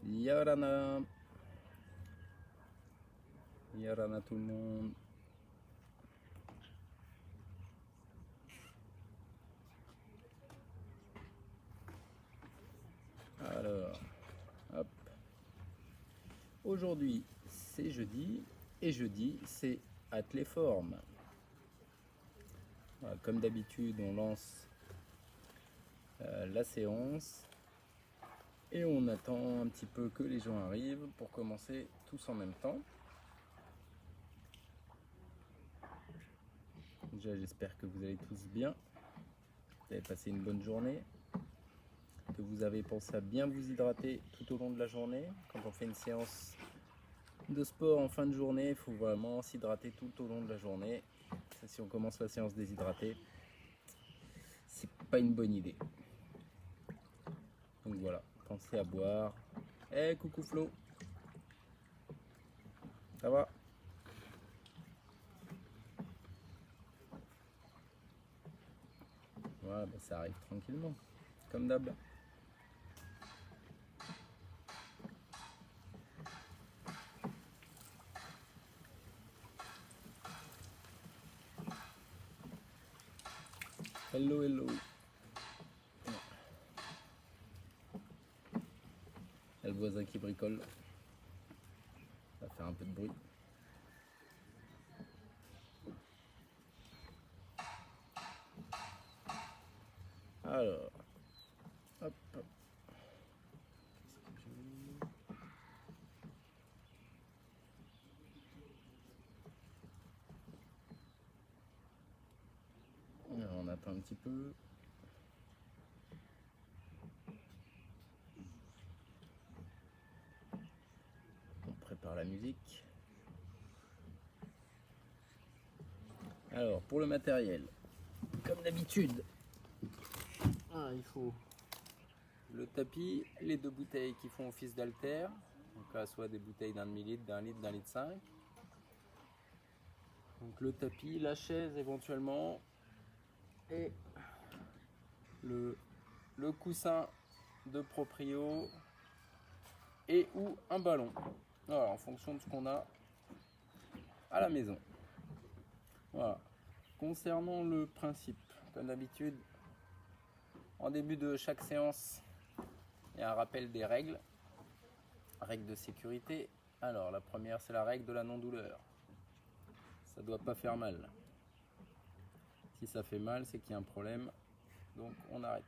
Yorana. Yorana tout le monde. Alors, hop. Aujourd'hui, c'est jeudi. Et jeudi, c'est athlé forme. Voilà, comme d'habitude, on lance la séance. Et on attend un petit peu que les gens arrivent pour commencer tous en même temps. Déjà, j'espère que vous allez tous bien. Vous avez passé une bonne journée. Que vous avez pensé à bien vous hydrater tout au long de la journée. Quand on fait une séance de sport en fin de journée, il faut vraiment s'hydrater tout au long de la journée. Si on commence la séance déshydratée, c'est pas une bonne idée. Donc voilà, pensez à boire. Coucou Flo. Ça va? Ouais, bah ça arrive tranquillement, comme d'hab. Hello, hello. Il y a le voisin qui bricole. Ça va faire un peu de bruit. Alors, hop, hop. Alors, on attend un petit peu. On prépare la musique. Alors, pour le matériel, comme d'habitude, il faut le tapis, les 2 bouteilles qui font office d'haltère, donc là soit des bouteilles d'1 demi-litre, d'1 litre, d'1 litre 5. Donc le tapis, la chaise éventuellement, et le coussin de proprio et ou un ballon. Voilà, en fonction de ce qu'on a à la maison. Voilà. Concernant le principe, comme d'habitude, en début de chaque séance, il y a un rappel des règles de sécurité. Alors la première, c'est la règle de la non-douleur. Ça doit pas faire mal. Si ça fait mal, c'est qu'il y a un problème, donc on arrête.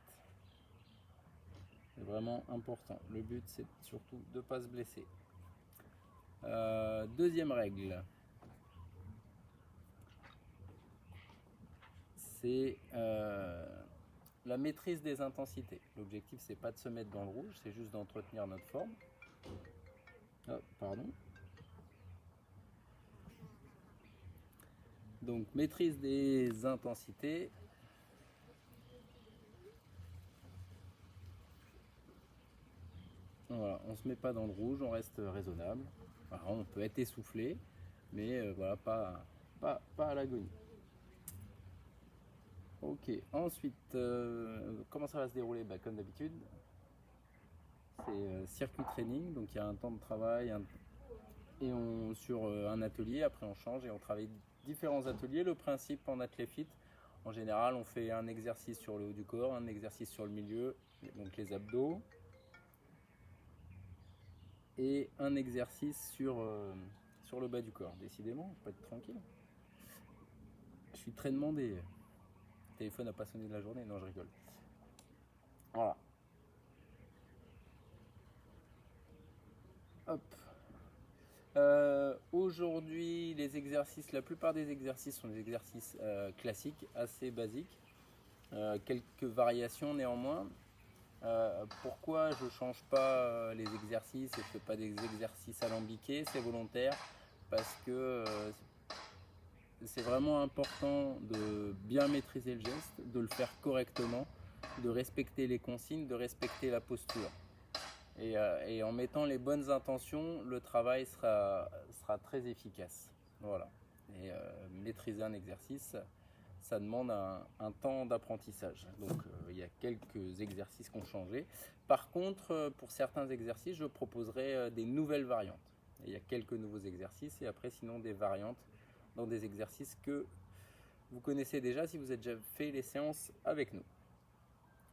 C'est vraiment important. Le but, c'est surtout de ne pas se blesser. Deuxième règle, c'est la maîtrise des intensités. L'objectif, c'est pas de se mettre dans le rouge, c'est juste d'entretenir notre forme. Pardon. Donc, maîtrise des intensités. Voilà, on ne se met pas dans le rouge, on reste raisonnable. Voilà, on peut être essoufflé, mais voilà, pas à l'agonie. Ok, ensuite, comment ça va se dérouler? Comme d'habitude, c'est circuit training, donc il y a un temps de travail et sur un atelier, après on change et on travaille différents ateliers. Le principe en athlé-fit, en général, on fait un exercice sur le haut du corps, un exercice sur le milieu, donc les abdos, et un exercice sur le bas du corps. Décidément, je peux être tranquille. Je suis très demandé. Le téléphone n'a pas sonné de la journée, non je rigole. Voilà. Hop. Aujourd'hui, les exercices, la plupart des exercices sont des exercices classiques, assez basiques. Quelques variations néanmoins. Pourquoi je ne change pas les exercices et je ne fais pas des exercices alambiqués? C'est volontaire parce que c'est vraiment important de bien maîtriser le geste, de le faire correctement, de respecter les consignes, de respecter la posture. Et en mettant les bonnes intentions, le travail sera très efficace. Voilà. Et maîtriser un exercice, ça demande un temps d'apprentissage. Donc il y a quelques exercices qui ont changé. Par contre, pour certains exercices, je proposerai des nouvelles variantes. Et il y a quelques nouveaux exercices et après sinon des variantes dans des exercices que vous connaissez déjà si vous avez déjà fait les séances avec nous.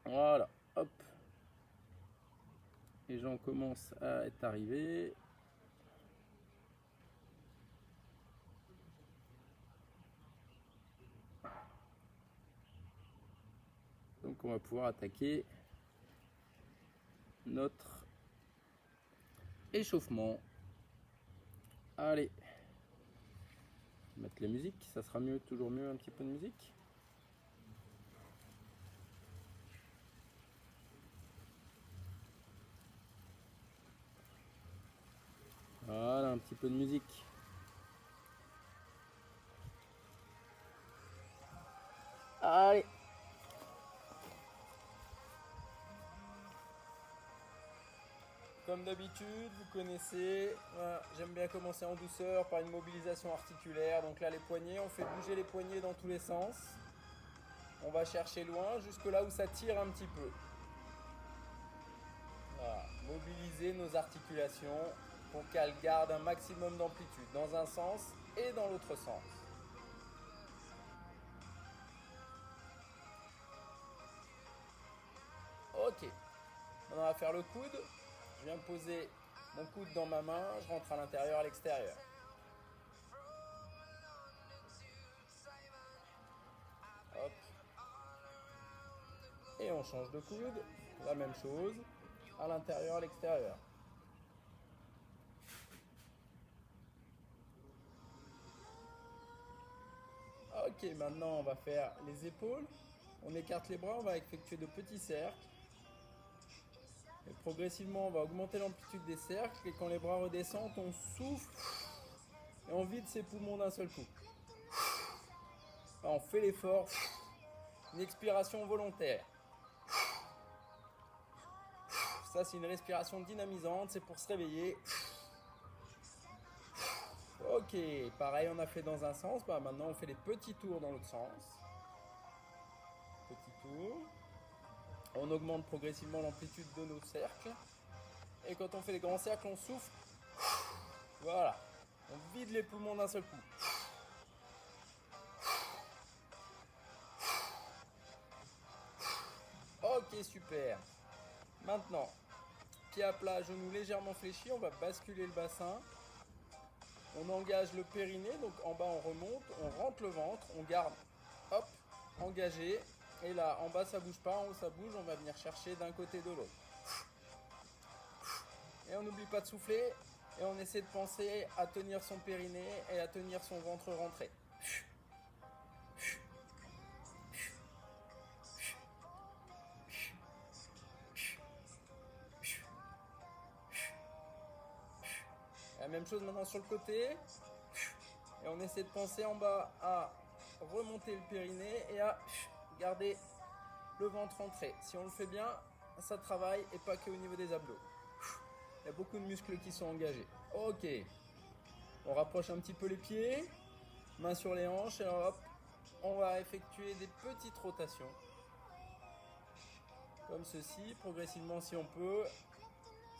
Voilà, hop. Les gens commencent à être arrivés. Donc on va pouvoir attaquer notre échauffement. Allez, mettre la musique, ça sera mieux, toujours mieux un petit peu de musique. Voilà, un petit peu de musique. Allez. Comme d'habitude, vous connaissez, voilà, j'aime bien commencer en douceur par une mobilisation articulaire. Donc là, les poignets, on fait bouger les poignets dans tous les sens. On va chercher loin, jusque là où ça tire un petit peu. Voilà, mobiliser nos articulations pour qu'elles gardent un maximum d'amplitude dans un sens et dans l'autre sens. Ok, maintenant on va faire le coude. Je viens poser mon coude dans ma main, je rentre à l'intérieur, à l'extérieur. Hop. Et on change de coude, la même chose, à l'intérieur, à l'extérieur. Ok, maintenant on va faire les épaules. On écarte les bras, on va effectuer de petits cercles. Et progressivement, on va augmenter l'amplitude des cercles. Et quand les bras redescendent, on souffle et on vide ses poumons d'un seul coup. On fait l'effort. Une expiration volontaire. Ça, c'est une respiration dynamisante. C'est pour se réveiller. Ok, pareil, on a fait dans un sens. Maintenant, on fait les petits tours dans l'autre sens. Petit tour. On augmente progressivement l'amplitude de nos cercles. Et quand on fait les grands cercles, on souffle. Voilà. On vide les poumons d'un seul coup. Ok, super. Maintenant, pied à plat, genou légèrement fléchi, on va basculer le bassin. On engage le périnée, donc en bas on remonte, on rentre le ventre, on garde, hop, engagé. Et là, en bas ça bouge pas, en haut ça bouge, on va venir chercher d'un côté de l'autre. Et on n'oublie pas de souffler, et on essaie de penser à tenir son périnée et à tenir son ventre rentré. La même chose maintenant sur le côté. Et on essaie de penser en bas à remonter le périnée et à garder le ventre rentré. Si on le fait bien, ça travaille et pas que au niveau des abdos. Il y a beaucoup de muscles qui sont engagés. Ok. On rapproche un petit peu les pieds. Main sur les hanches et hop. On va effectuer des petites rotations. Comme ceci, progressivement si on peut,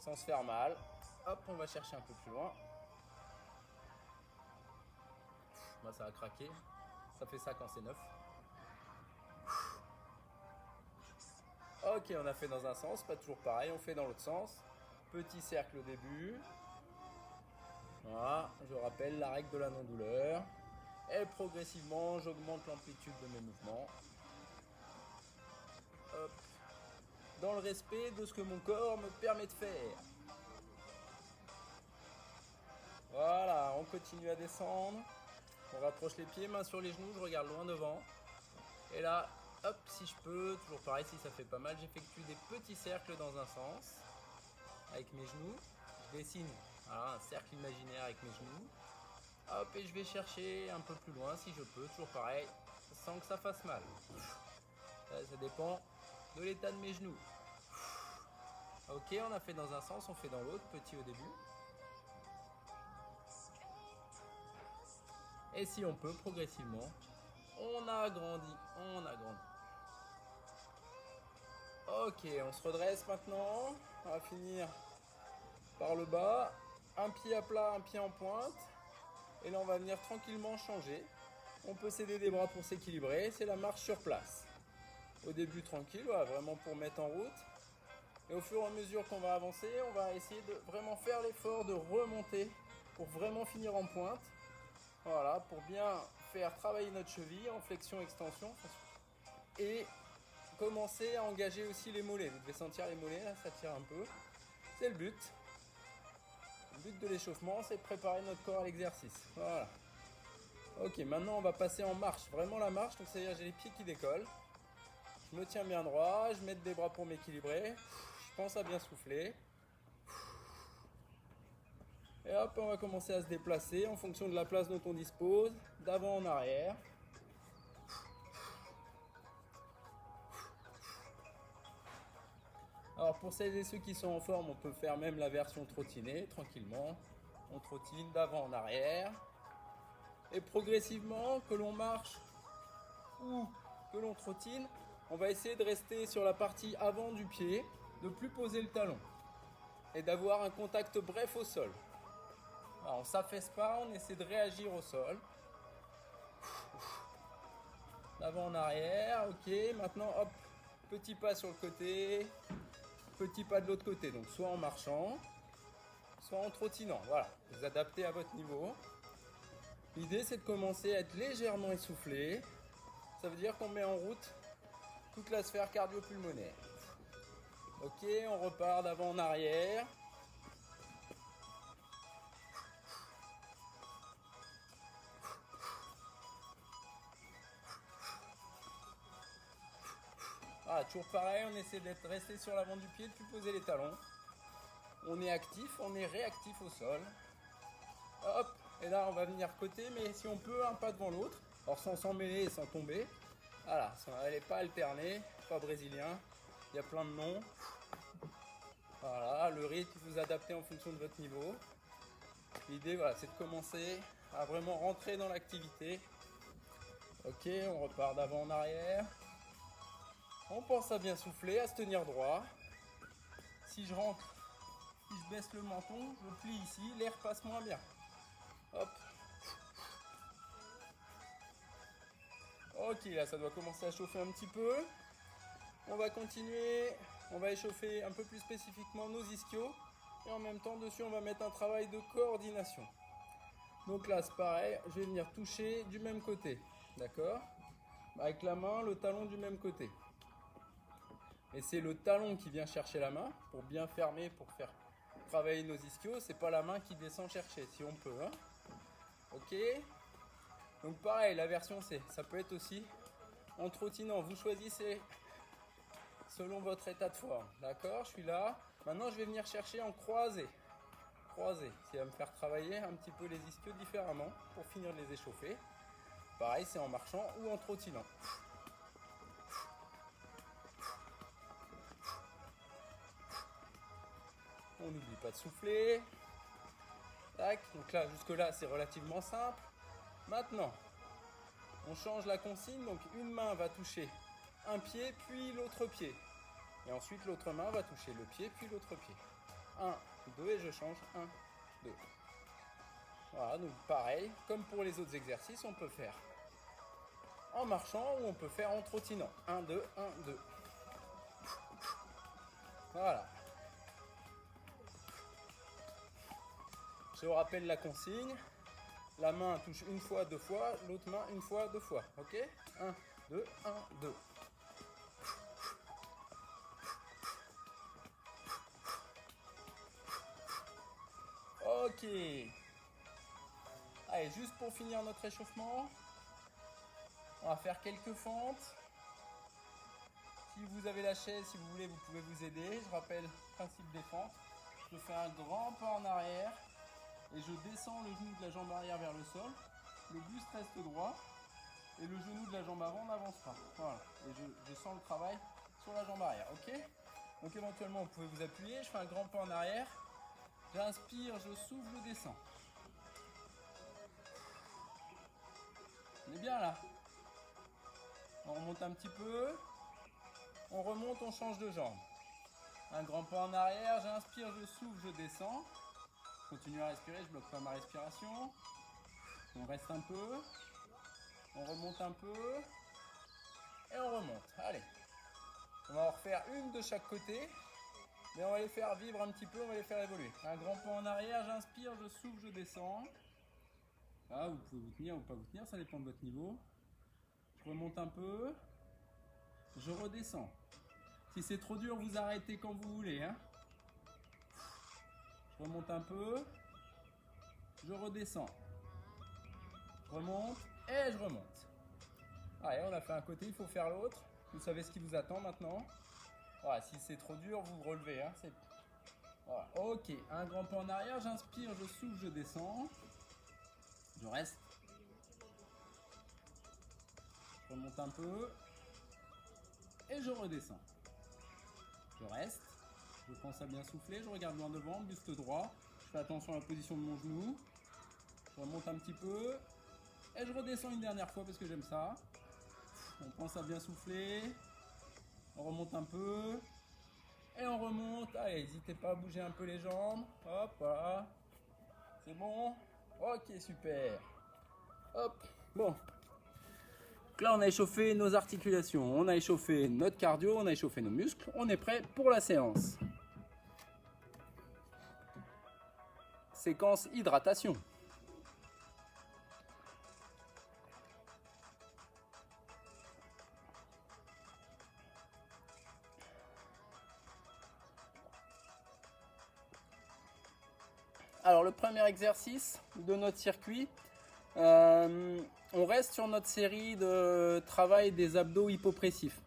sans se faire mal. Hop, on va chercher un peu plus loin. Moi ça a craqué. Ça fait ça quand c'est neuf. Ok, on a fait dans un sens, pas toujours pareil, on fait dans l'autre sens. Petit cercle au début. Voilà, je rappelle la règle de la non-douleur. Et progressivement, j'augmente l'amplitude de mes mouvements. Hop. Dans le respect de ce que mon corps me permet de faire. Voilà, on continue à descendre. On rapproche les pieds, mains sur les genoux, je regarde loin devant. Et là, hop, si je peux, toujours pareil, si ça fait pas mal, j'effectue des petits cercles dans un sens. Avec mes genoux, je dessine un cercle imaginaire avec mes genoux. Hop, et je vais chercher un peu plus loin si je peux, toujours pareil, sans que ça fasse mal. Ça dépend de l'état de mes genoux. Ok, on a fait dans un sens, on fait dans l'autre, petit au début. Et si on peut, progressivement, On a grandi, on a grandi. Ok, on se redresse maintenant. On va finir par le bas. Un pied à plat, un pied en pointe. Et là, on va venir tranquillement changer. On peut s'aider des bras pour s'équilibrer. C'est la marche sur place. Au début, tranquille, voilà, vraiment pour mettre en route. Et au fur et à mesure qu'on va avancer, on va essayer de vraiment faire l'effort de remonter pour vraiment finir en pointe. Voilà, pour bien faire travailler notre cheville en flexion-extension. Et commencer à engager aussi les mollets. Vous devez sentir les mollets, là, ça tire un peu. C'est le but. Le but de l'échauffement, c'est de préparer notre corps à l'exercice. Voilà. Ok, maintenant on va passer en marche. Vraiment la marche, donc c'est-à-dire j'ai les pieds qui décollent. Je me tiens bien droit, je mets des bras pour m'équilibrer. Je pense à bien souffler. Et hop, on va commencer à se déplacer en fonction de la place dont on dispose, d'avant en arrière. Alors pour celles et ceux qui sont en forme, on peut faire même la version trottinée, tranquillement. On trottine d'avant en arrière. Et progressivement, que l'on marche ou que l'on trottine, on va essayer de rester sur la partie avant du pied, de ne plus poser le talon et d'avoir un contact bref au sol. Alors, on ne s'affaisse pas, on essaie de réagir au sol. D'avant en arrière, ok. Maintenant, hop, petit pas sur le côté, petit pas de l'autre côté. Donc, soit en marchant, soit en trottinant. Voilà, vous adaptez à votre niveau. L'idée, c'est de commencer à être légèrement essoufflé. Ça veut dire qu'on met en route toute la sphère cardio-pulmonaire. Ok, on repart d'avant en arrière. Voilà, toujours pareil, on essaie d'être resté sur l'avant du pied, de plus poser les talons. On est actif, on est réactif au sol. Hop, et là on va venir côté, mais si on peut, un pas devant l'autre. Alors sans s'emmêler et sans tomber. Voilà, n'allez pas alterner, pas brésilien. Il y a plein de noms. Voilà, le rythme, vous adaptez en fonction de votre niveau. L'idée, voilà, c'est de commencer à vraiment rentrer dans l'activité. Ok, on repart d'avant en arrière. On pense à bien souffler, à se tenir droit. Si je rentre, si je baisse le menton, je plie ici, l'air passe moins bien. Hop. Ok, là ça doit commencer à chauffer un petit peu. On va continuer, on va échauffer un peu plus spécifiquement nos ischios. Et en même temps, dessus, on va mettre un travail de coordination. Donc là, c'est pareil, je vais venir toucher du même côté. D'accord? Avec la main, le talon du même côté. Et c'est le talon qui vient chercher la main pour bien fermer, pour faire travailler nos ischios. C'est pas la main qui descend chercher, si on peut. Hein. Ok? Donc pareil, la version C, ça peut être aussi en trottinant. Vous choisissez selon votre état de forme. D'accord? Je suis là. Maintenant, je vais venir chercher en croisé. Croisé, ça va me faire travailler un petit peu les ischios différemment pour finir de les échauffer. Pareil, c'est en marchant ou en trottinant. On n'oublie pas de souffler. Tac, donc là, jusque là, c'est relativement simple. Maintenant, on change la consigne, donc une main va toucher un pied, puis l'autre pied. Et ensuite, l'autre main va toucher le pied, puis l'autre pied. 1, 2, et je change. 1, 2. Voilà, donc pareil, comme pour les autres exercices, on peut faire en marchant ou on peut faire en trottinant. 1, 2, 1, 2. Voilà. Je vous rappelle la consigne. La main touche une fois, deux fois, l'autre main une fois, deux fois. Ok? 1, 2, 1, 2. Ok. Allez, juste pour finir notre échauffement, on va faire quelques fentes. Si vous avez la chaise, si vous voulez, vous pouvez vous aider. Je rappelle le principe des fentes. Je fais un grand pas en arrière et je descends le genou de la jambe arrière vers le sol. Le buste reste droit et le genou de la jambe avant n'avance pas. Voilà. Et je sens le travail sur la jambe arrière. Ok? Donc éventuellement, vous pouvez vous appuyer. Je fais un grand pas en arrière. J'inspire, je souffle, je descends. On est bien là. On remonte un petit peu. On remonte, on change de jambe. Un grand pas en arrière, j'inspire, je souffle, je descends. Je continue à respirer, je ne bloque pas ma respiration. On reste un peu. On remonte un peu. Et on remonte. Allez. On va en refaire une de chaque côté. Mais on va les faire vivre un petit peu, on va les faire évoluer. Un grand pas en arrière, j'inspire, je souffle, je descends. Là, vous pouvez vous tenir ou pas vous tenir, ça dépend de votre niveau. Je remonte un peu. Je redescends. Si c'est trop dur, vous arrêtez quand vous voulez. Hein. Je remonte un peu. Je redescends. Je remonte et je remonte. Allez, on a fait un côté, il faut faire l'autre. Vous savez ce qui vous attend maintenant. Voilà, si c'est trop dur, vous vous relevez. Hein. Voilà. Ok, un grand pas en arrière, j'inspire, je souffle, je descends. Je reste. Je remonte un peu. Et je redescends. Je reste. Je pense à bien souffler, je regarde loin devant, buste droit. Je fais attention à la position de mon genou. Je remonte un petit peu. Et je redescends une dernière fois parce que j'aime ça. On pense à bien souffler. On remonte un peu. Et on remonte. Allez, n'hésitez pas à bouger un peu les jambes. Hop, voilà. C'est bon. Ok, super. Hop, bon. Donc là, on a échauffé nos articulations, on a échauffé notre cardio, on a échauffé nos muscles. On est prêt pour la séance. Séquence hydratation. Alors le premier exercice de notre circuit, on reste sur notre série de travail des abdos hypopressifs.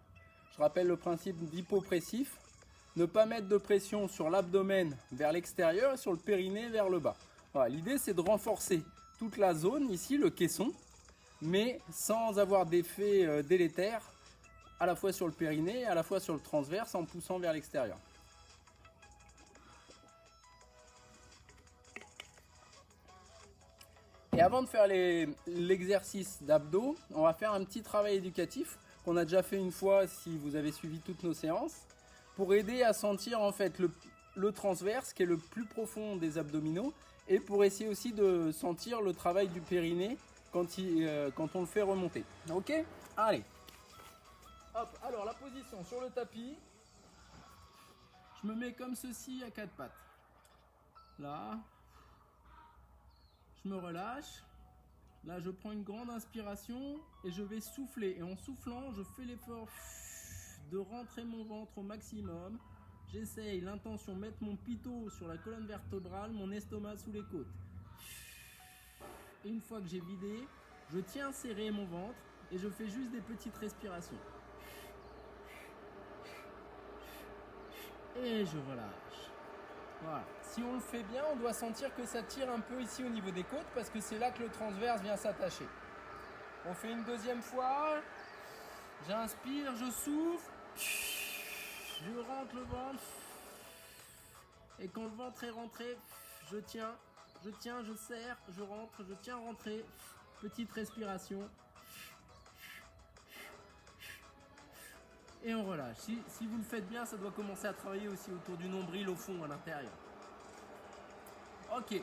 Je rappelle le principe d'hypopressif, ne pas mettre de pression sur l'abdomen vers l'extérieur et sur le périnée vers le bas. Voilà, l'idée c'est de renforcer toute la zone, ici le caisson, mais sans avoir d'effet délétère à la fois sur le périnée et à la fois sur le transverse en poussant vers l'extérieur. Et avant de faire l'exercice d'abdos, on va faire un petit travail éducatif qu'on a déjà fait une fois si vous avez suivi toutes nos séances, pour aider à sentir en fait le transverse qui est le plus profond des abdominaux et pour essayer aussi de sentir le travail du périnée quand on le fait remonter. Ok? Allez. Hop, alors la position sur le tapis, je me mets comme ceci à quatre pattes. Là. Je me relâche. Là, je prends une grande inspiration et je vais souffler. Et en soufflant, je fais l'effort de rentrer mon ventre au maximum. J'essaye l'intention de mettre mon pito sur la colonne vertébrale, mon estomac sous les côtes. Et une fois que j'ai vidé, je tiens serré mon ventre et je fais juste des petites respirations. Et je relâche. Voilà. Si on le fait bien, on doit sentir que ça tire un peu ici au niveau des côtes parce que c'est là que le transverse vient s'attacher. On fait une deuxième fois. J'inspire, je souffle. Je rentre le ventre. Et quand le ventre est rentré, je tiens, je serre, je rentre, je tiens, rentrer. Petite respiration. Et on relâche. Si vous le faites bien, ça doit commencer à travailler aussi autour du nombril au fond, à l'intérieur. Ok.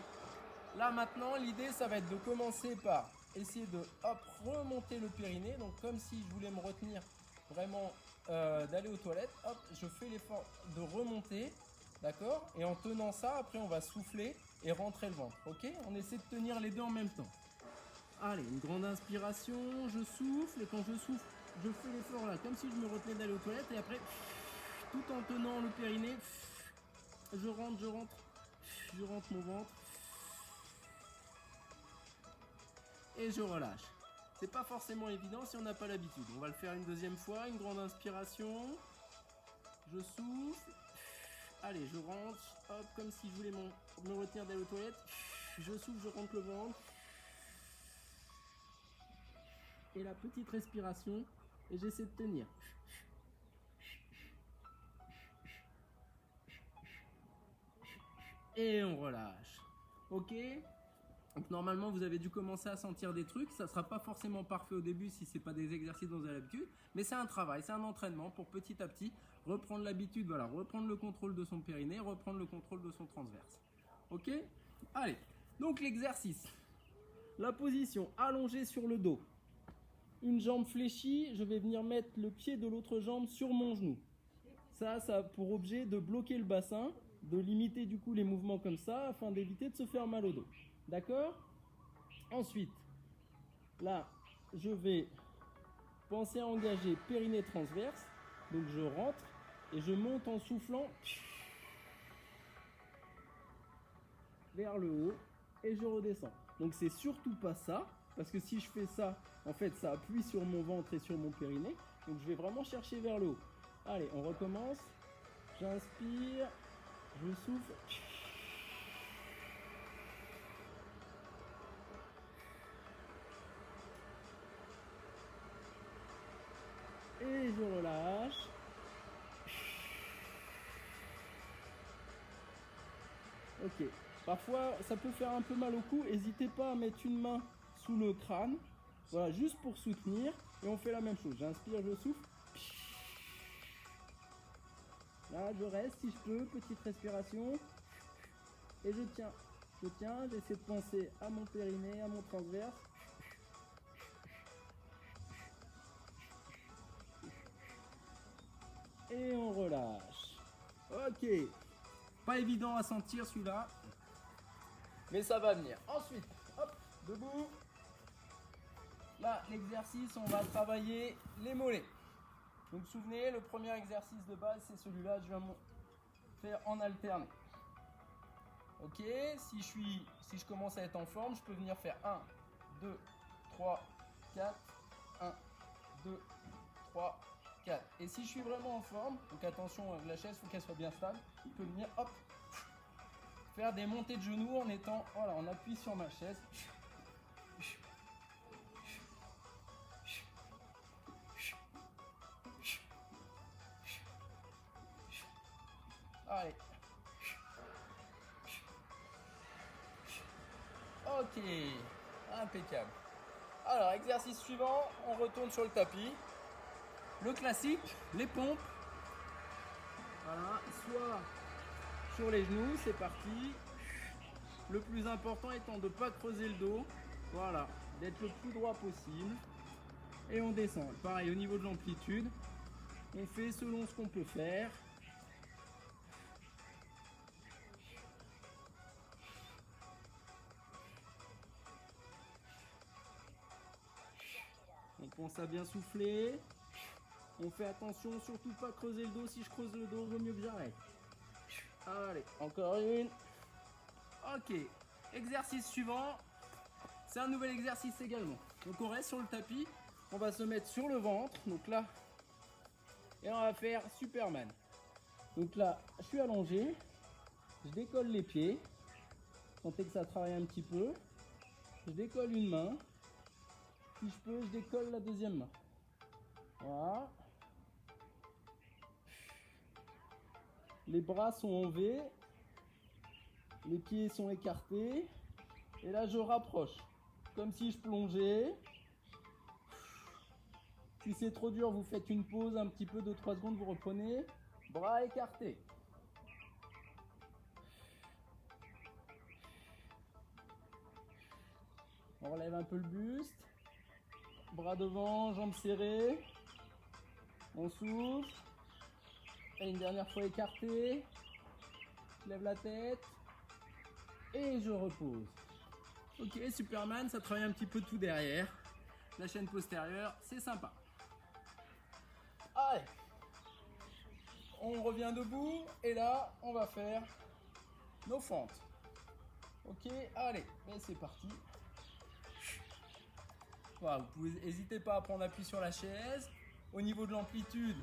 Là maintenant, l'idée, ça va être de commencer par essayer de remonter le périnée. Donc comme si je voulais me retenir vraiment d'aller aux toilettes. Hop, je fais l'effort de remonter. D'accord? Et en tenant ça, après on va souffler et rentrer le ventre. Ok? On essaie de tenir les deux en même temps. Allez, une grande inspiration, je souffle. Et quand je souffle, je fais l'effort là, comme si je me retenais d'aller aux toilettes. Et après, tout en tenant le périnée, je rentre mon ventre. Et je relâche. C'est pas forcément évident si on n'a pas l'habitude. On va le faire une deuxième fois, une grande inspiration. Je souffle. Allez, je rentre. Hop, comme si je voulais me retenir d'aller aux toilettes. Je souffle, je rentre le ventre. Et la petite respiration. Et j'essaie de tenir. Et on relâche. Ok? Donc normalement, vous avez dû commencer à sentir des trucs. Ça ne sera pas forcément parfait au début si ce n'est pas des exercices dont vous avez l'habitude. Mais c'est un travail, c'est un entraînement pour petit à petit reprendre l'habitude, voilà, reprendre le contrôle de son périnée, reprendre le contrôle de son transverse. Ok? Allez, donc l'exercice. La position allongée sur le dos. Une jambe fléchie, je vais venir mettre le pied de l'autre jambe sur mon genou. Ça a pour objet de bloquer le bassin, de limiter du coup les mouvements comme ça afin d'éviter de se faire mal au dos. D'accord? Ensuite, là, je vais penser à engager périnée transverse. Donc je rentre et je monte en soufflant vers le haut et je redescends. Donc c'est surtout pas ça, parce que si je fais ça, en fait ça appuie sur mon ventre et sur mon périnée. Donc je vais vraiment chercher vers le haut. Allez, on recommence. J'inspire, je souffle. Et je relâche. Ok. Parfois, ça peut faire un peu mal au cou. N'hésitez pas à mettre une main sous le crâne. Voilà, juste pour soutenir. Et on fait la même chose. J'inspire, je souffle. Là, je reste si je peux. Petite respiration. Et je tiens. Je tiens. J'essaie de penser à mon périnée, à mon transverse. Et on relâche. Ok. Pas évident à sentir celui-là. Mais ça va venir. Ensuite, hop, debout. Là, l'exercice, on va travailler les mollets. Donc, vous vous souvenez, le premier exercice de base, c'est celui-là. Je vais faire en alterné. Ok, si je commence à être en forme, je peux venir faire 1, 2, 3, 4, 1, 2, 3, 4. Et si je suis vraiment en forme, donc attention, la chaise, il faut qu'elle soit bien stable, je peux venir, hop, faire des montées de genoux en étant, voilà, en appui sur ma chaise. Allez. Ok, impeccable. Alors, exercice suivant, on retourne sur le tapis. Le classique, les pompes. Voilà, soit sur les genoux, c'est parti. Le plus important étant de ne pas creuser le dos. Voilà, d'être le plus droit possible. Et on descend. Pareil, au niveau de l'amplitude, on fait selon ce qu'on peut faire. On pense à bien souffler. On fait attention, surtout pas creuser le dos. Si je creuse le dos, il vaut mieux que j'arrête. Allez, encore une. Ok, exercice suivant. C'est un nouvel exercice également. Donc on reste sur le tapis. On va se mettre sur le ventre. Donc là, et on va faire Superman. Donc là, je suis allongé. Je décolle les pieds. Sentez que ça travaille un petit peu. Je décolle une main. Si je peux, je décolle la deuxième main. Voilà. Les bras sont en V. Les pieds sont écartés. Et là, je rapproche. Comme si je plongeais. Si c'est trop dur, vous faites une pause un petit peu de 3 secondes. Vous reprenez. Bras écartés. On relève un peu le buste. Bras devant, jambes serrées. On souffle. Et une dernière fois écarté. Je lève la tête. Et je repose. Ok, Superman, ça travaille un petit peu tout derrière. La chaîne postérieure, c'est sympa. Allez. On revient debout. Et là, on va faire nos fentes. Ok, allez. Et c'est parti. Voilà, n'hésitez pas à prendre appui sur la chaise. Au niveau de l'amplitude,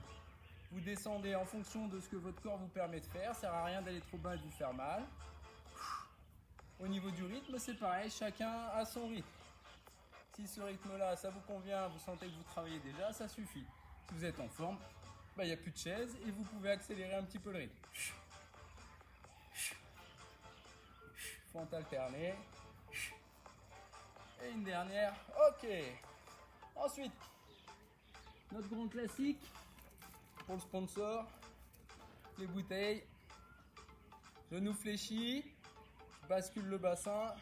vous descendez en fonction de ce que votre corps vous permet de faire. Ça ne sert à rien d'aller trop bas et de vous faire mal. Au niveau du rythme, c'est pareil, chacun a son rythme. Si ce rythme-là, ça vous convient, vous sentez que vous travaillez déjà, ça suffit. Si vous êtes en forme, il n'y a plus de chaise et vous pouvez accélérer un petit peu le rythme. Fente alternée. Et une dernière. Ok. Ensuite, notre grand classique pour le sponsor, les bouteilles. Genou fléchi, je bascule le bassin,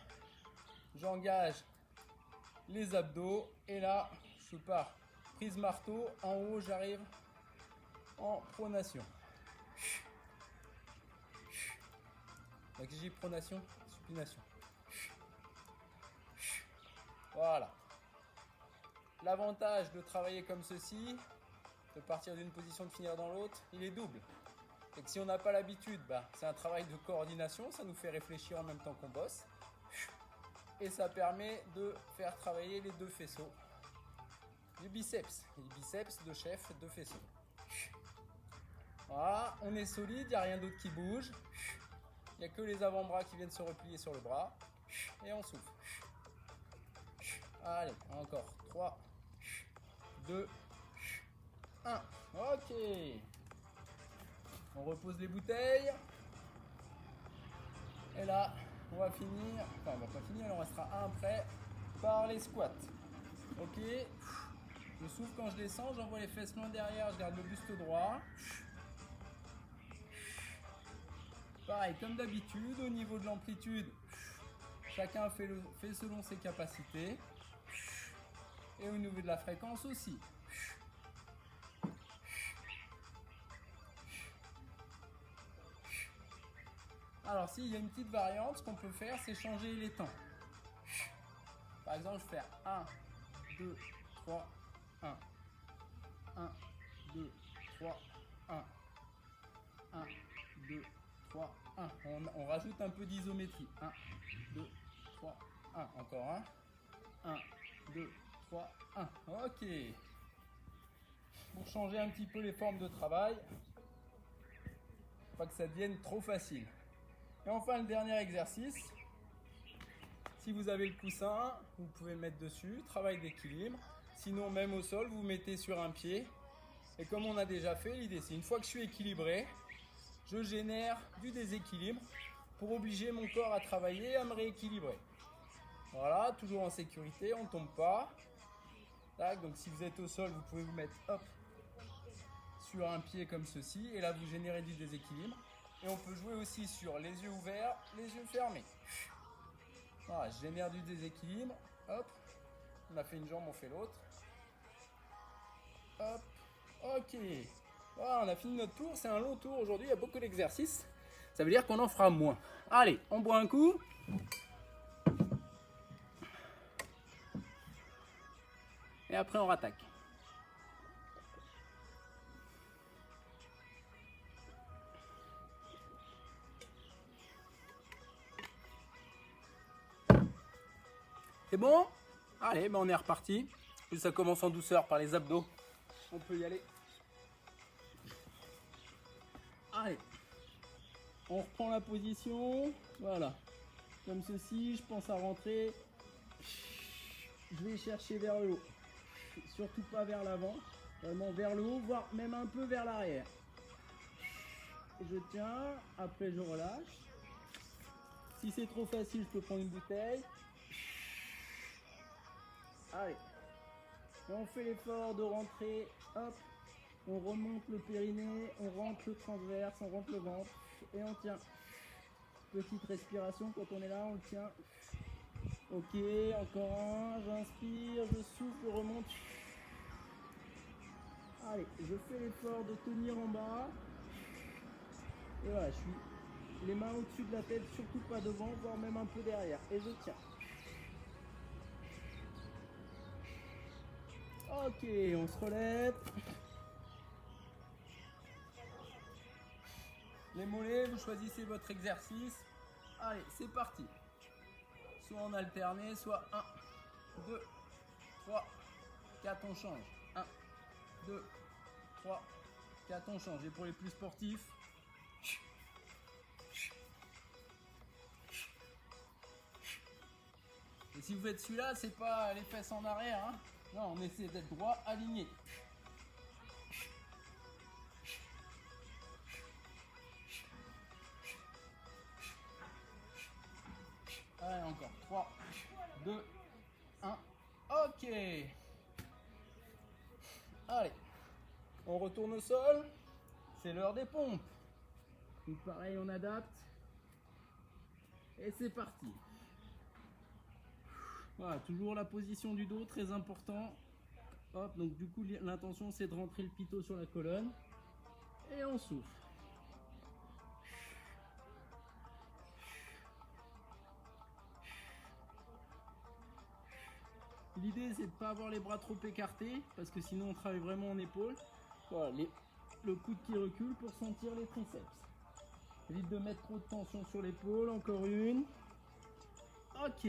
j'engage les abdos et là, je pars. Prise marteau, en haut, j'arrive en pronation. Donc j'ai pronation, supination. Voilà. L'avantage de travailler comme ceci, de partir d'une position, de finir dans l'autre, il est double. Et que si on n'a pas l'habitude, c'est un travail de coordination, ça nous fait réfléchir en même temps qu'on bosse. Et ça permet de faire travailler les deux faisceaux du biceps. Les biceps de chef, deux faisceaux. Voilà, on est solide, il n'y a rien d'autre qui bouge. Il n'y a que les avant-bras qui viennent se replier sur le bras. Et on souffle. Allez, encore. 3, 2, 1. Ok. On repose les bouteilles. Et là, on va finir. Enfin, on va pas finir, il en restera un après. Par les squats. Ok. Je souffle quand je descends, j'envoie les fesses loin derrière, je garde le buste droit. Pareil, comme d'habitude, au niveau de l'amplitude, chacun fait selon ses capacités. Et au niveau de la fréquence aussi. Alors, s'il y a une petite variante, ce qu'on peut faire, c'est changer les temps. Par exemple, je vais faire 1, 2, 3, 1. 1, 2, 3, 1. 1, 2, 3, 1. On rajoute un peu d'isométrie. 1, 2, 3, 1. Encore un. 1, 2, 3, 1. Ok. Pour changer un petit peu les formes de travail, pas que ça devienne trop facile. Et enfin, le dernier exercice. Si vous avez le coussin, vous pouvez le mettre dessus. Travail d'équilibre. Sinon, même au sol, vous mettez sur un pied. Et comme on a déjà fait, l'idée c'est une fois que je suis équilibré, je génère du déséquilibre pour obliger mon corps à travailler, à me rééquilibrer. Voilà, toujours en sécurité, on ne tombe pas. Tac, donc si vous êtes au sol, vous pouvez vous mettre sur un pied comme ceci. Et là, vous générez du déséquilibre. Et on peut jouer aussi sur les yeux ouverts, les yeux fermés. Voilà, je génère du déséquilibre. Hop, on a fait une jambe, on fait l'autre. Hop, ok. Voilà, on a fini notre tour. C'est un long tour aujourd'hui, il y a beaucoup d'exercices. Ça veut dire qu'on en fera moins. Allez, on boit un coup. Et après, on rattaque. C'est bon? Allez, on est reparti. Puis ça commence en douceur par les abdos. On peut y aller. Allez. On reprend la position. Voilà. Comme ceci, je pense à rentrer. Je vais chercher vers le haut. Surtout pas vers l'avant. Vraiment vers le haut, voire même un peu vers l'arrière. Je tiens. Après, je relâche. Si c'est trop facile, je peux prendre une bouteille. Allez. Et on fait l'effort de rentrer. Hop. On remonte le périnée. On rentre le transverse. On rentre le ventre. Et on tient. Petite respiration. Quand on est là, on le tient. Ok. Encore un. J'inspire. Je souffle. Je remonte. Allez. Je fais l'effort de tenir en bas. Et voilà. Je suis les mains au-dessus de la tête. Surtout pas devant. Voire même un peu derrière. Et je tiens. Ok, on se relève. Les mollets, vous choisissez votre exercice. Allez, c'est parti. Soit en alterné, soit 1, 2, 3, 4, on change. 1, 2, 3, 4, on change. Et pour les plus sportifs, et si vous faites celui-là, c'est pas les fesses en arrière, hein. Non, on essaie d'être droit, aligné. Allez, encore. 3, 2, Ok. Allez, on retourne au sol. C'est l'heure des pompes. Donc pareil, on adapte. Et c'est parti. Voilà, toujours la position du dos, très important. Hop, donc du coup, l'intention c'est de rentrer le pitot sur la colonne. Et on souffle. L'idée c'est de ne pas avoir les bras trop écartés parce que sinon on travaille vraiment en épaule. Voilà, le coude qui recule pour sentir les triceps. Évite de mettre trop de tension sur l'épaule. Encore une. Ok.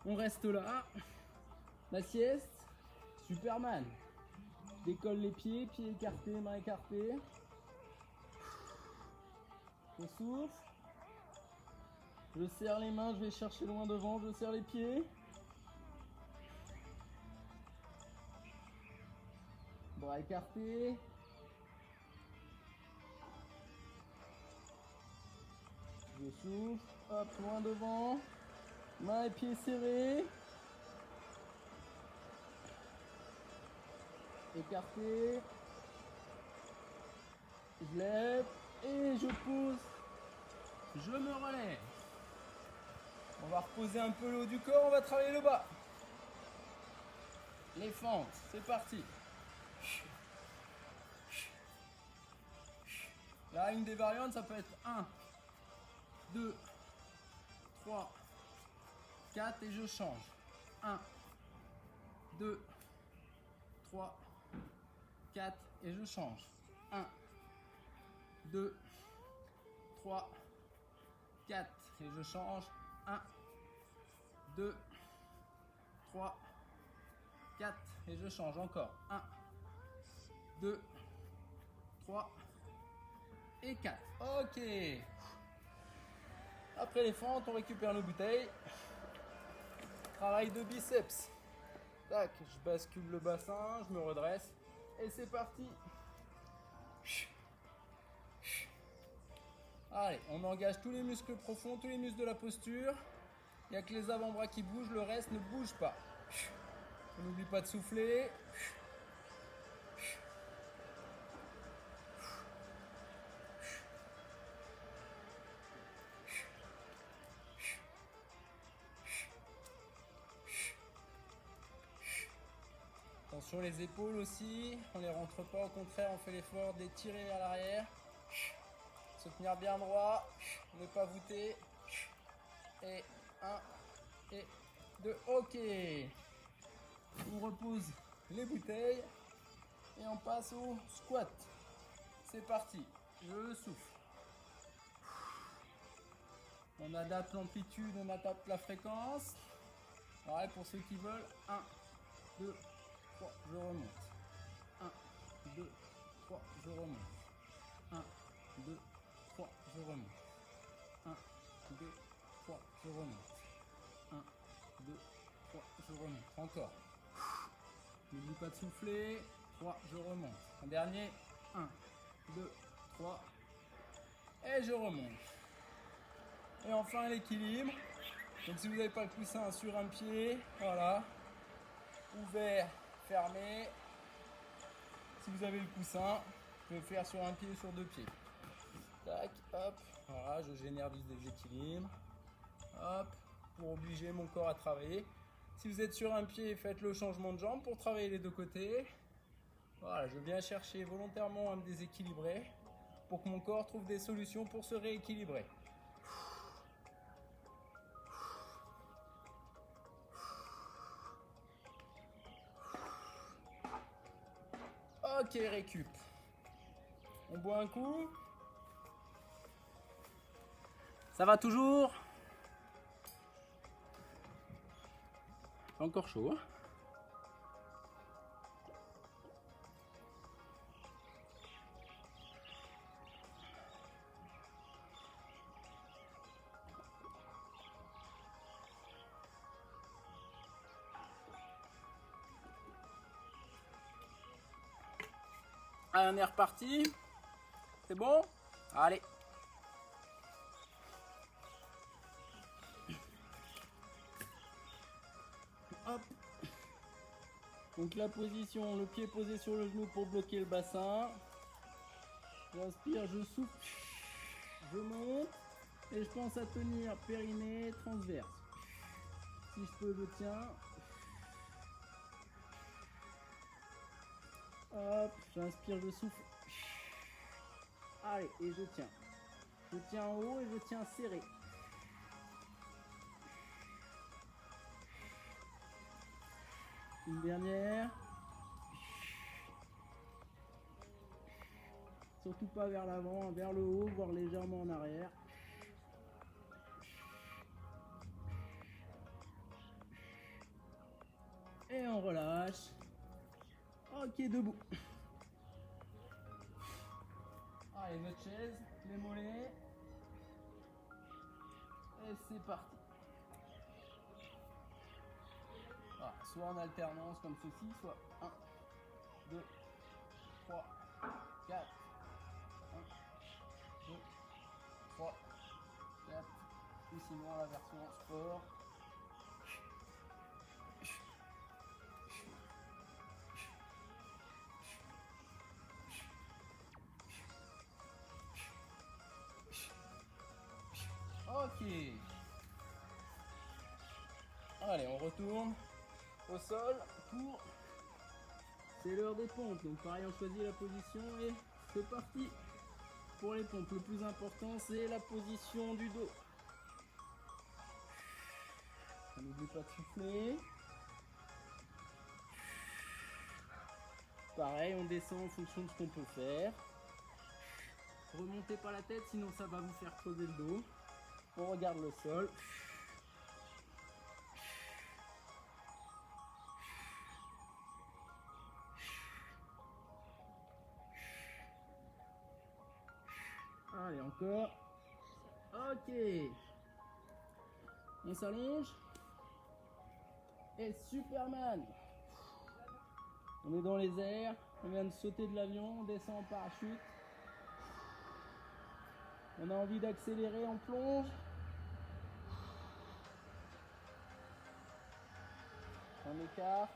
On reste là. La sieste. Superman. Décolle les pieds, pieds écartés, mains écartées. Je souffle. Je serre les mains, je vais chercher loin devant, je serre les pieds. Bras écartés. Je souffle. Hop, loin devant. Mains et pieds serrés. Écarté. Je lève et je pose. Je me relève. On va reposer un peu le haut du corps, on va travailler le bas. Les fentes, c'est parti. Là, une des variantes, ça peut être 1, 2, 3, 4 et je change. 1, 2, 3, 4 et je change. 1, 2, 3, 4 et je change. 1, 2, 3, 4 et je change encore. 1, 2, 3 et 4. Ok. Après les fentes, on récupère nos bouteilles. Travail de biceps. Tac, je bascule le bassin, je me redresse. Et c'est parti. Allez, on engage tous les muscles profonds, tous les muscles de la posture. Il n'y a que les avant-bras qui bougent, le reste ne bouge pas. On n'oublie pas de souffler. Attention les épaules aussi, on ne les rentre pas, au contraire on fait l'effort d'étirer vers l'arrière. Se tenir bien droit, ne pas voûter. Et 1 et 2, ok. On repose les bouteilles et on passe au squat. C'est parti, je souffle. On adapte l'amplitude, on adapte la fréquence. Pareil pour ceux qui veulent. 1, 2, 3, je remonte. 1, 2, 3, je remonte. 1, 2, 3, je remonte. 1, 2, 3, je remonte. 1, 2, 3, je remonte. Encore. N'oublie pas de souffler. 3, je remonte. Un dernier. 1, 2, 3. Et je remonte. Et enfin l'équilibre. Donc si vous n'avez pas le coussin sur un pied, voilà. Ouvert, fermé. Si vous avez le coussin, vous pouvez faire sur un pied ou sur deux pieds. Tac, hop. Voilà, je génère du déséquilibre. Hop, pour obliger mon corps à travailler. Si vous êtes sur un pied, faites le changement de jambe pour travailler les deux côtés. Voilà, je viens chercher volontairement à me déséquilibrer pour que mon corps trouve des solutions pour se rééquilibrer. Ok, récup. On boit un coup. Ça va toujours? Encore chaud, hein? Allez, on est reparti. C'est bon? Allez. Hop. Donc la position, le pied posé sur le genou pour bloquer le bassin. J'inspire, je souffle, je monte et je pense à tenir périnée transverse. Si je peux, je tiens. Hop, j'inspire, je souffle. Allez, et je tiens. Je tiens en haut et je tiens serré. Une dernière. Surtout pas vers l'avant, vers le haut, voire légèrement en arrière. Et on relâche. Ok, debout. Allez, notre chaise, les mollets. Et c'est parti. Voilà, soit en alternance comme ceci, soit 1, 2, 3, 4. 1, 2, 3, 4. Ou sinon la version sport. Ok. Allez, on retourne au sol pour... C'est l'heure des pompes. Donc pareil, on choisit la position et c'est parti pour les pompes. Le plus important, c'est la position du dos. N'oublie pas de souffler. Pareil, on descend en fonction de ce qu'on peut faire. Remontez pas la tête, sinon ça va vous faire creuser le dos. On regarde le sol. Allez, encore. Ok. On s'allonge. Et Superman. On est dans les airs. On vient de sauter de l'avion. On descend en parachute. On a envie d'accélérer, on plonge. On écarte.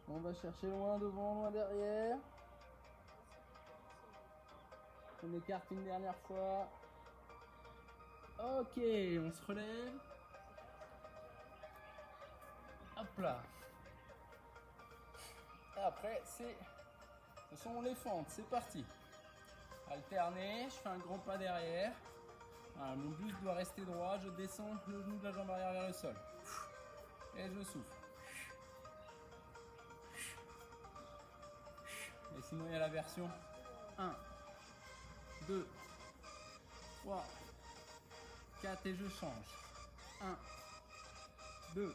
On va chercher loin devant, loin derrière. On écarte une dernière fois. Ok, on se relève. Hop là. Et après, ce sont les fentes. C'est parti. Alterner, je fais un grand pas derrière. Voilà, mon buste doit rester droit. Je descends le genou de la jambe arrière vers le sol. Et je souffle. Et sinon, il y a la version 1, 2, 3, 4 et je change. 1, 2,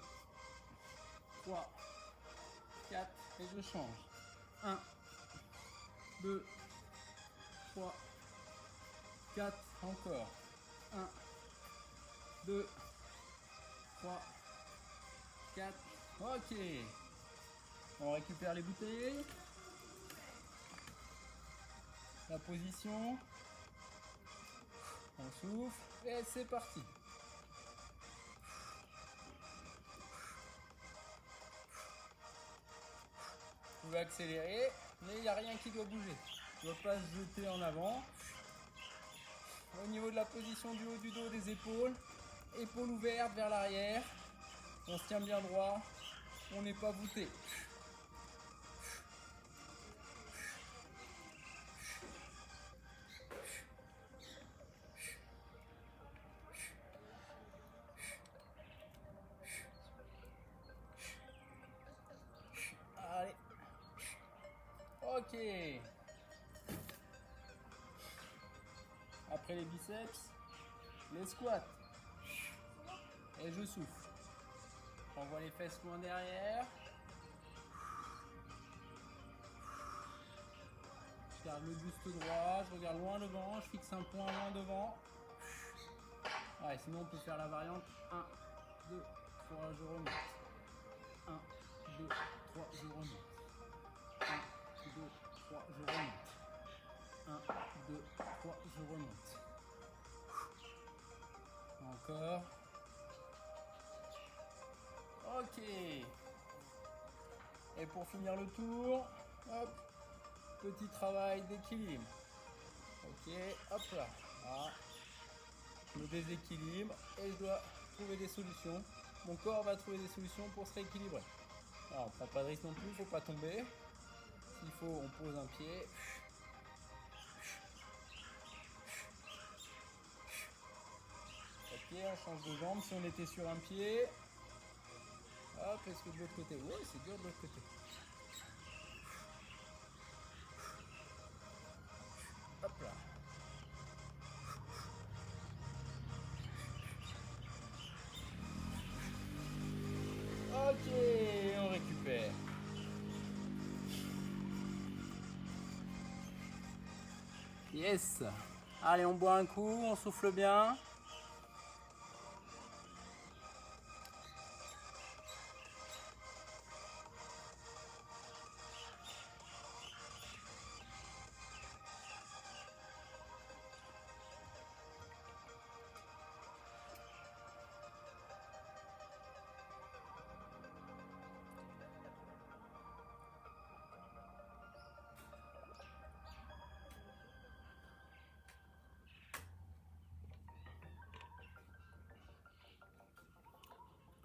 3, 4 et je change. 1, 2, 3, 4, encore. 1, 2, 3, 4. Ok. On récupère les bouteilles. La position. On souffle et c'est parti. Vous pouvez accélérer, mais il n'y a rien qui doit bouger. Il ne doit pas se jeter en avant. Au niveau de la position du haut du dos, des épaules, épaules ouvertes vers l'arrière. On se tient bien droit, on n'est pas voûté. Allez. Ok. Après les biceps, les squats. Et je souffle. J'envoie les fesses loin derrière. Je garde le buste droit, je regarde loin devant, je fixe un point loin devant. Ouais, sinon on peut faire la variante 1, 2, 3, je remonte. 1, 2, 3, je remonte. 1, 2, 3, je remonte. 1, 2, 3, je remonte. corps. Ok. Et pour finir le tour, hop, petit travail d'équilibre. Ok, hop là. Voilà. Je me déséquilibre et je dois trouver des solutions. Mon corps va trouver des solutions pour se rééquilibrer. Alors, on ne prend pas de risque non plus, il ne faut pas tomber. S'il faut, on pose un pied. Ok, on change de jambe. Si on était sur un pied, hop, est-ce que de l'autre côté? Ouais, c'est dur de l'autre côté. Hop là. Ok, on récupère. Yes. Allez, on boit un coup, on souffle bien.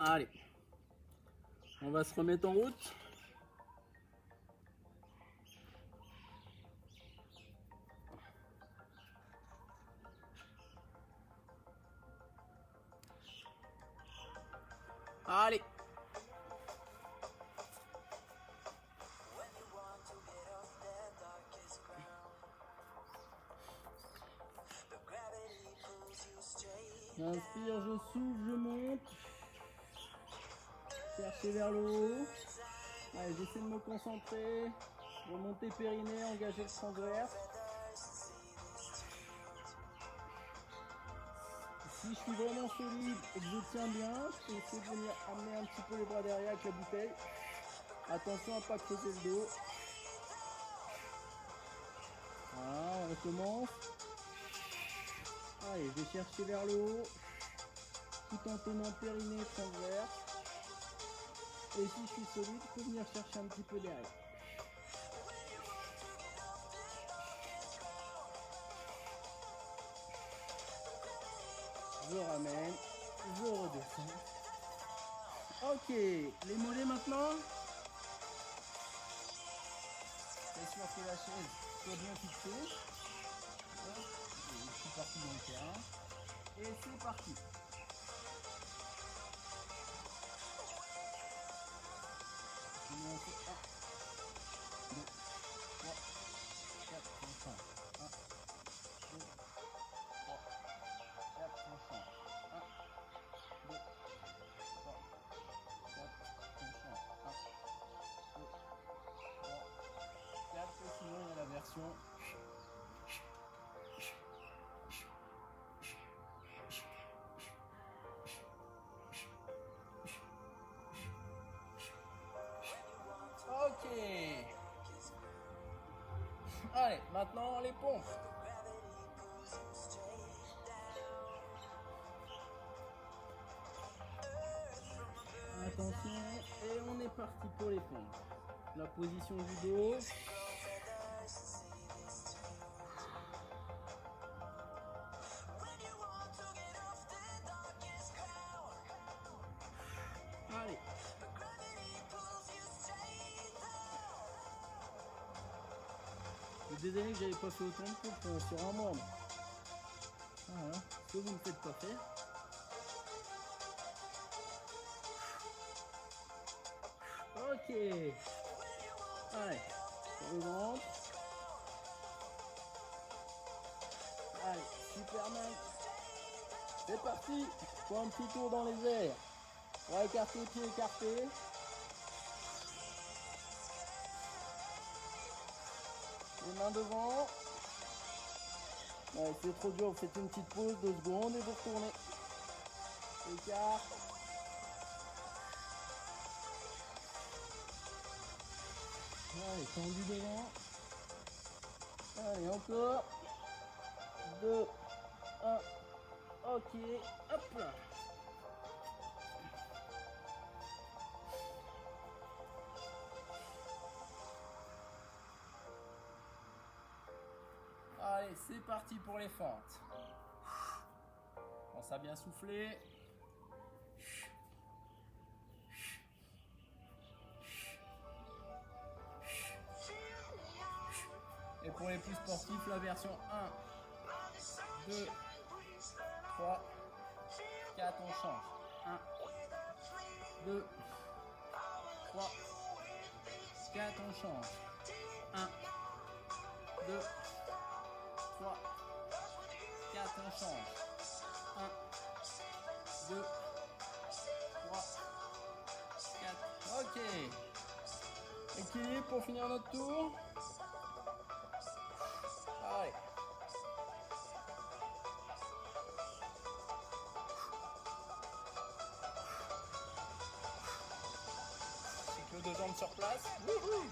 Allez, on va se remettre en route. Allez. J'inspire, je souffle, je monte. Chercher vers le haut. Allez, j'essaie de me concentrer. Remonter périnée, engager le transverse. Si je suis vraiment solide et que je tiens bien, je peux essayer de venir amener un petit peu les bras derrière avec la bouteille. Attention à ne pas creuser le dos. Voilà, on recommence. Allez, je vais chercher vers le haut, tout en tenant périnée transverse. Et si je suis solide, je peux venir chercher un petit peu derrière. Je ramène, je redescends. Ok, les mollets maintenant. C'est sûr que la chaise soit bien fixée. Je suis parti dans le terrain. Et c'est parti. Je mets un peu 1, 2, 3, 4, 5, 1, 2, 3, 4, 5, 1, 2, 3, 4, 5, 1, 2, 3, 4. Et sinon, il y a la version. Ok. Allez, maintenant les pompes. Attention, et on est parti pour les pompes. La position du dos. Allez. Des années que j'avais pas fait autant de pompes sur un mois. Voilà, ce que vous ne faites pas faire. Ok. Allez, sur le ventre. Allez, Superman. C'est parti. Pour un petit tour dans les airs. On va écarter, pieds écartés. Les mains devant. Ouais, c'est trop dur, vous faites une petite pause, 2 secondes et vous retournez. Écart. Allez, tendu devant. Allez, encore. 2, 1. Ok, hop là. Allez, c'est parti pour les fentes. Pense à bien souffler. Et pour les plus sportifs, la version 1, 2, 3, 4, on change. 1, 2, 3, 4, on change. 1, 2, 3, 4, on change. 1, 2, 3, 4. Ok. Équilibre pour finir notre tour. Allez. Cycle de jambes sur place. Wouhou.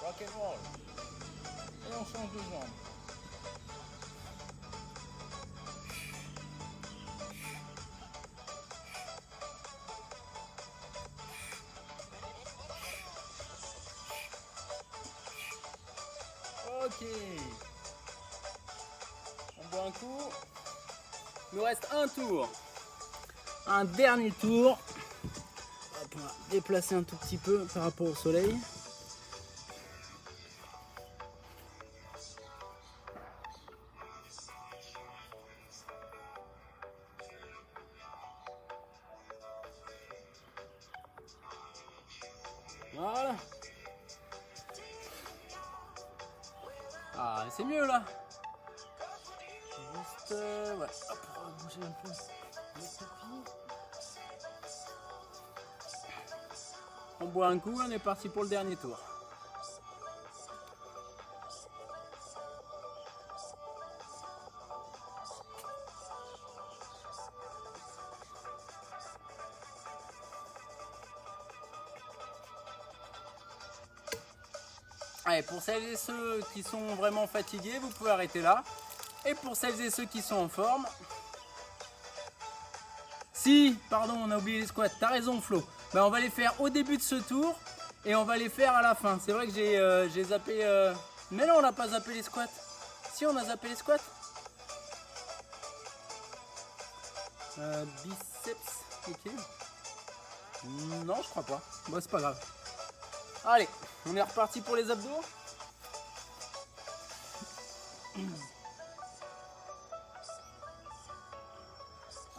Rock and roll. Et on change de jambe. Ok. On boit un coup. Il nous reste un tour. Un dernier tour. Hop, on va déplacer un tout petit peu par rapport au soleil. Voilà. Ah, c'est mieux là. Juste, ouais. Hop, on va bouger un peu le tapis. On boit un coup, on est parti pour le dernier tour. Allez, pour celles et ceux qui sont vraiment fatigués, vous pouvez arrêter là. Et pour celles et ceux qui sont en forme... Si, pardon, on a oublié les squats. T'as raison, Flo. Ben, on va les faire au début de ce tour et on va les faire à la fin. C'est vrai que j'ai zappé... Mais non, on n'a pas zappé les squats. Si, on a zappé les squats. Biceps, ok. Non, je crois pas. Bon, c'est pas grave. Allez, on est reparti pour les abdos.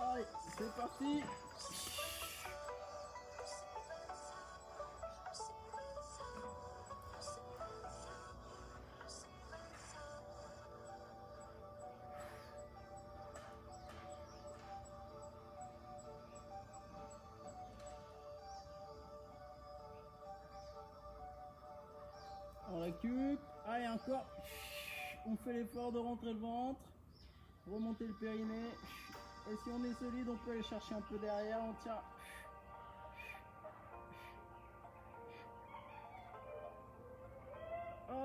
Allez, c'est parti. On récupère. Allez, encore. On fait l'effort de rentrer le ventre. Remonter le périnée. Et si on est solide, on peut aller chercher un peu derrière. On tient.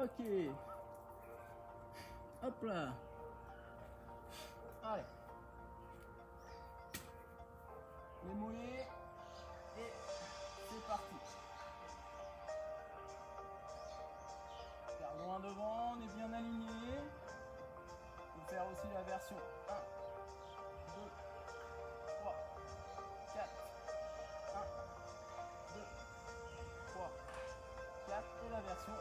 Ok. Hop là. Allez. Les mollets. Et c'est parti. Gardons un devant, on est bien aligné. On peut faire aussi la version 1, 2, 3, 4. 1, 2, 3, 4. Et la version.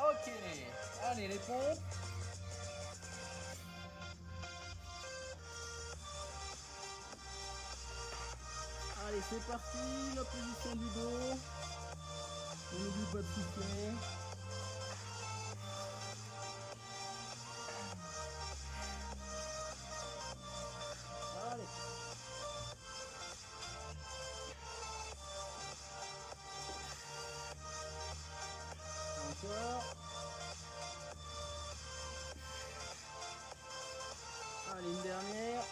Ok, allez les pompes. Allez, c'est parti, la position du dos. On n'oublie pas de souffler. Allez. Encore. Allez, une dernière.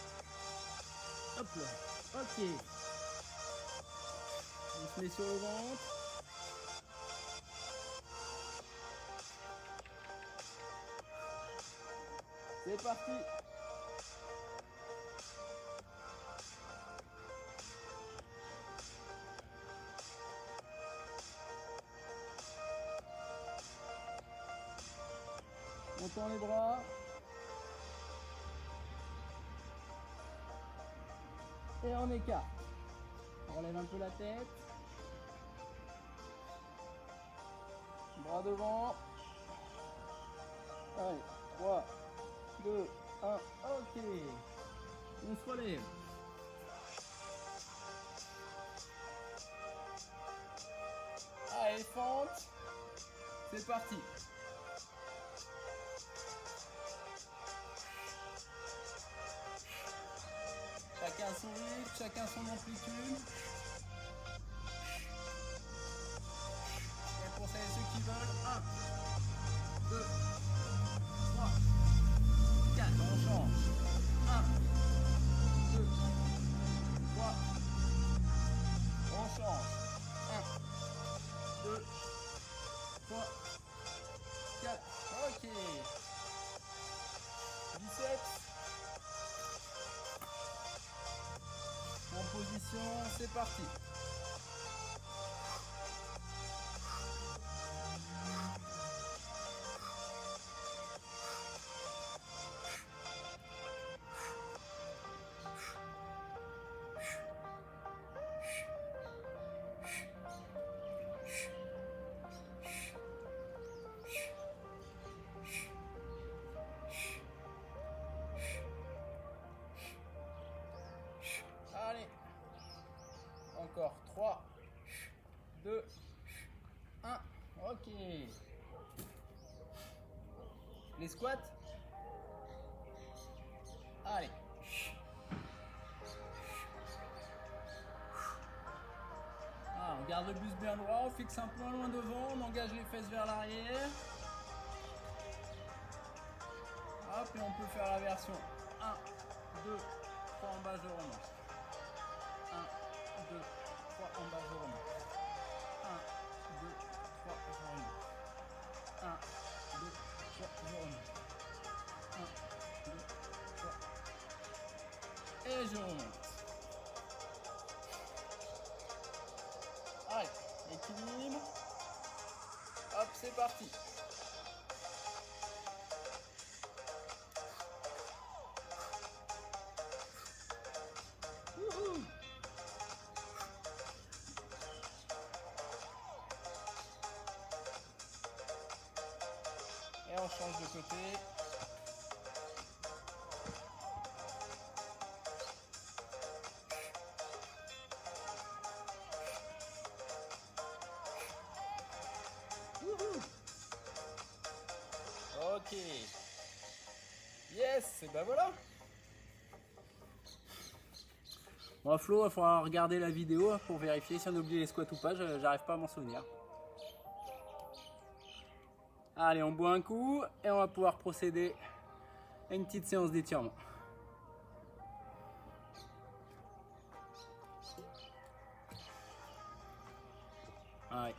Hop là. Ok. On se met sur le ventre. C'est parti. On tend les bras. Et on écarte. On relève un peu la tête. Bras devant. Allez, 3, 2, 1, ok. On se relève. Allez, fente. C'est parti. Chacun son rythme, chacun son amplitude. Et pour celles et ceux qui veulent, 1, 2, 3, 4, on change. 1, 2, 3, on change. 1, 2, 3, 4, ok. Biceps. En position, c'est parti. Allez. Encore 3, 2, 1. Ok. Les squats. Allez. Ah, on garde le buste bien droit, on fixe un point loin devant, on engage les fesses vers l'arrière. Hop, et on peut faire la version 1, 2, 3 en bas, je remonte. 1, 2, 3 en bas, je remonte. 1, 2, 3, je remonte. 1, 2, 3, je remonte. 1, 2, 3. Et je remonte. Allez, équilibre. Hop, c'est parti. Wouhou. Et on change de côté. Wouhou. Ok. Yes, et ben voilà. Bon, Flo, il faudra regarder la vidéo pour vérifier si on a oublié les squats ou pas, j'arrive pas à m'en souvenir. Allez, on boit un coup et on va pouvoir procéder à une petite séance d'étirement. Allez.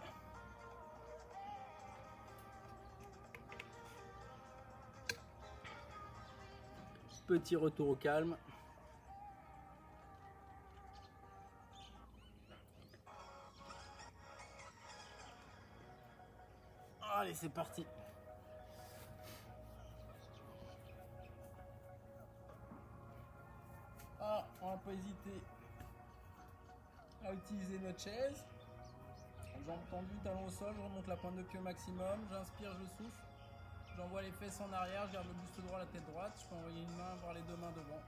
Petit retour au calme. Allez, c'est parti. Ah, on va pas hésiter à utiliser notre chaise. Jambes tendues, talons au sol, je remonte la pointe de pied au maximum, j'inspire, je souffle. J'envoie les fesses en arrière, je garde le buste droit, la tête droite. Je peux envoyer une main, voir les deux mains devant.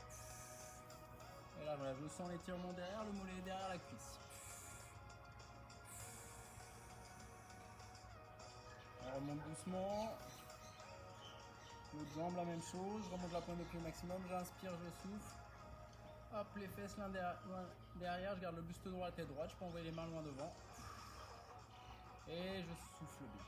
Et là, voilà, je sens l'étirement derrière, le mollet derrière la cuisse. On remonte doucement. L'autre jambe, la même chose. Je remonte la pointe de pied au maximum, j'inspire, je souffle. Hop, les fesses l'un derrière, je garde le buste droit, la tête droite. Je peux envoyer les mains loin devant. Et je souffle bien.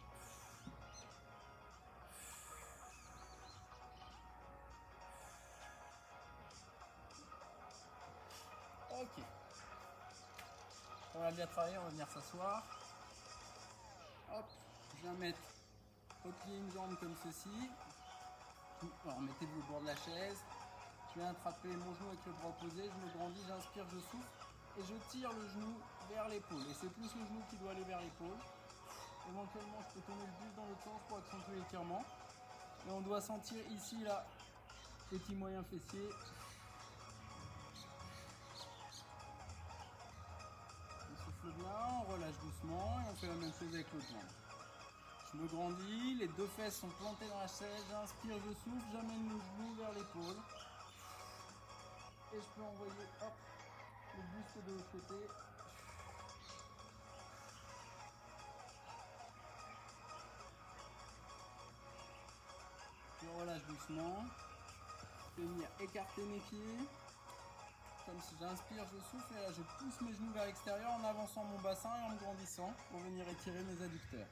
Ok. a bien travaillé, on va venir s'asseoir. Hop, je viens mettre, replier une jambe comme ceci. Alors mettez-vous au bord de la chaise. Je viens attraper mon genou avec le bras opposé, je me grandis, j'inspire, je souffle et je tire le genou vers l'épaule. Et c'est plus le genou qui doit aller vers l'épaule. Éventuellement, je peux tourner le buste dans l'autre sens pour accentuer l'étirement. Et on doit sentir ici, là, petit moyen fessier. On souffle bien, on relâche doucement et on fait la même chose avec l'autre jambe. Je me grandis, les deux fesses sont plantées dans la chaise, j'inspire, je souffle, j'amène le genou vers l'épaule. Et je peux envoyer hop, le buste de l'autre côté. Je relâche doucement. Je vais venir écarter mes pieds. Comme si j'inspire, je souffle et là je pousse mes genoux vers l'extérieur en avançant mon bassin et en me grandissant pour venir étirer mes adducteurs.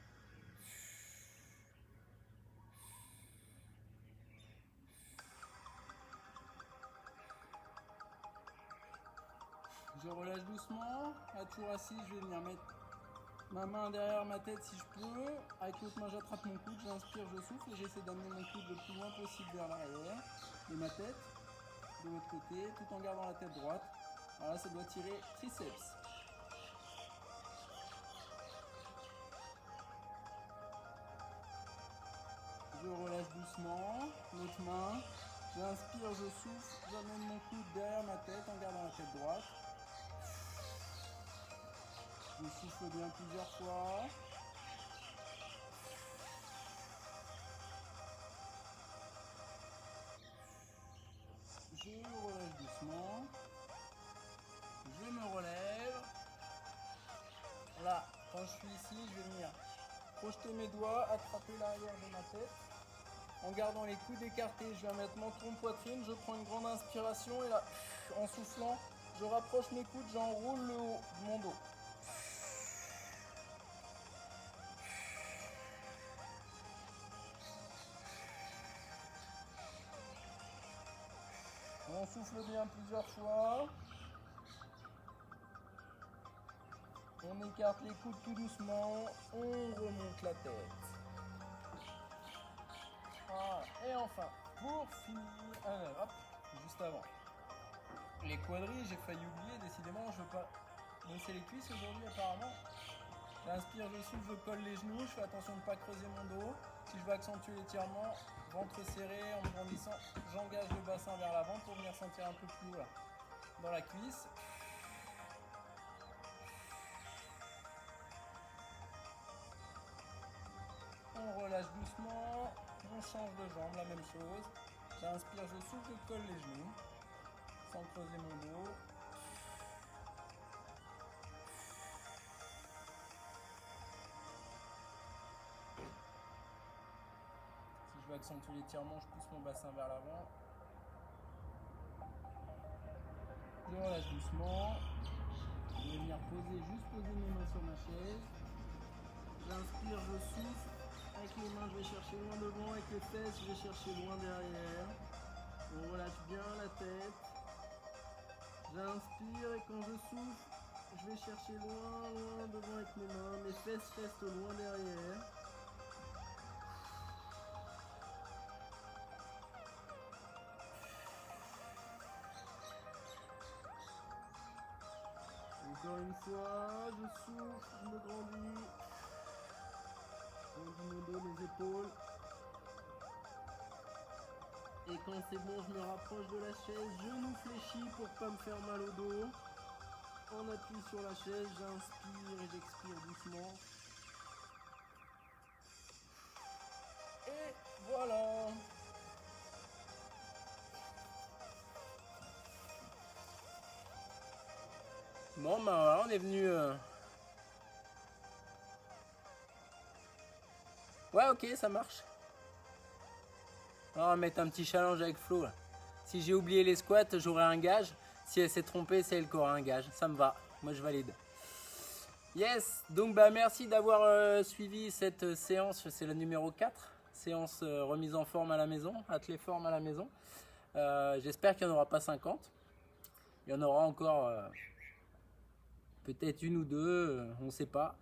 Je relâche doucement, là toujours assis, je vais venir mettre ma main derrière ma tête si je peux. Avec l'autre main j'attrape mon coude, j'inspire, je souffle et j'essaie d'amener mon coude le plus loin possible vers l'arrière de ma tête, de l'autre côté, tout en gardant la tête droite. Voilà, ça doit tirer triceps. Je relâche doucement, l'autre main, j'inspire, je souffle, j'amène mon coude derrière ma tête en gardant la tête droite. Je souffle bien plusieurs fois. Je relâche doucement. Je me relève. Là, quand je suis ici, je vais venir projeter mes doigts, attraper l'arrière de ma tête. En gardant les coudes écartés, je viens mettre mon tronc de poitrine. Je prends une grande inspiration et là, en soufflant, je rapproche mes coudes, j'enroule le haut de mon dos. On souffle bien plusieurs fois. On écarte les coudes tout doucement. On remonte la tête. Voilà. Et enfin, pour finir, hop, juste avant. Les quadrilles, j'ai failli oublier. Décidément, je ne veux pas bosser les cuisses aujourd'hui apparemment. J'inspire, je souffle, je colle les genoux. Je fais attention de ne pas creuser mon dos. Si je veux accentuer l'étirement, ventre serré en me grandissant, j'engage le bassin vers l'avant pour venir sentir un peu plus haut là, dans la cuisse. On relâche doucement, on change de jambe, la même chose. J'inspire, je souffle, je colle les genoux, sans creuser mon dos. Si je veux accentuer l'étirement, je pousse mon bassin vers l'avant. Je relâche doucement. Je vais venir juste poser mes mains sur ma chaise. J'inspire, je souffle. Avec les mains, je vais chercher loin devant. Avec les fesses, je vais chercher loin derrière. On relâche bien la tête. J'inspire et quand je souffle, je vais chercher loin devant avec mes mains. Mes fesses restent loin derrière. Encore une fois, je souffle, je me grandis. Je grandis mon dos, les épaules. Et quand c'est bon, je me rapproche de la chaise, genou fléchi pour pas me faire mal au dos. On appuie sur la chaise, j'inspire et j'expire doucement. Et voilà. Bon, bah voilà, on est venu. Ouais, ok, ça marche. Alors, on va mettre un petit challenge avec Flo là. Si j'ai oublié les squats, j'aurai un gage. Si elle s'est trompée, c'est elle qui aura un gage. Ça me va. Moi, je valide. Yes. Donc, bah, merci d'avoir suivi cette séance. C'est la numéro 4. Séance remise en forme à la maison. Athlée forme à la maison. J'espère qu'il n'y en aura pas 50. Il y en aura encore peut-être une ou deux, on ne sait pas.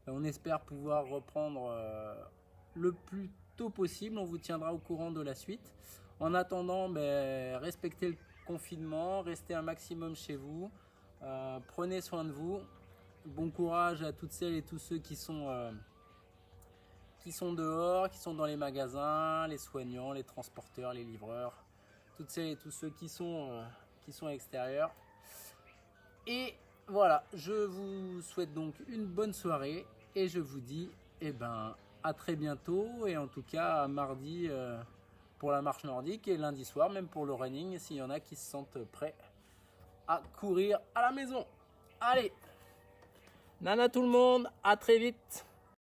On espère pouvoir reprendre le plus tôt possible. On vous tiendra au courant de la suite. En attendant, respectez le confinement, restez un maximum chez vous, prenez soin de vous. Bon courage à toutes celles et tous ceux qui sont dehors, qui sont dans les magasins, les soignants, les transporteurs, les livreurs, toutes celles et tous ceux qui sont à l'extérieur. Et voilà, je vous souhaite donc une bonne soirée et je vous dis à très bientôt, et en tout cas à mardi pour la marche nordique, et lundi soir même pour le running s'il y en a qui se sentent prêts à courir à la maison. Allez, nana tout le monde, à très vite.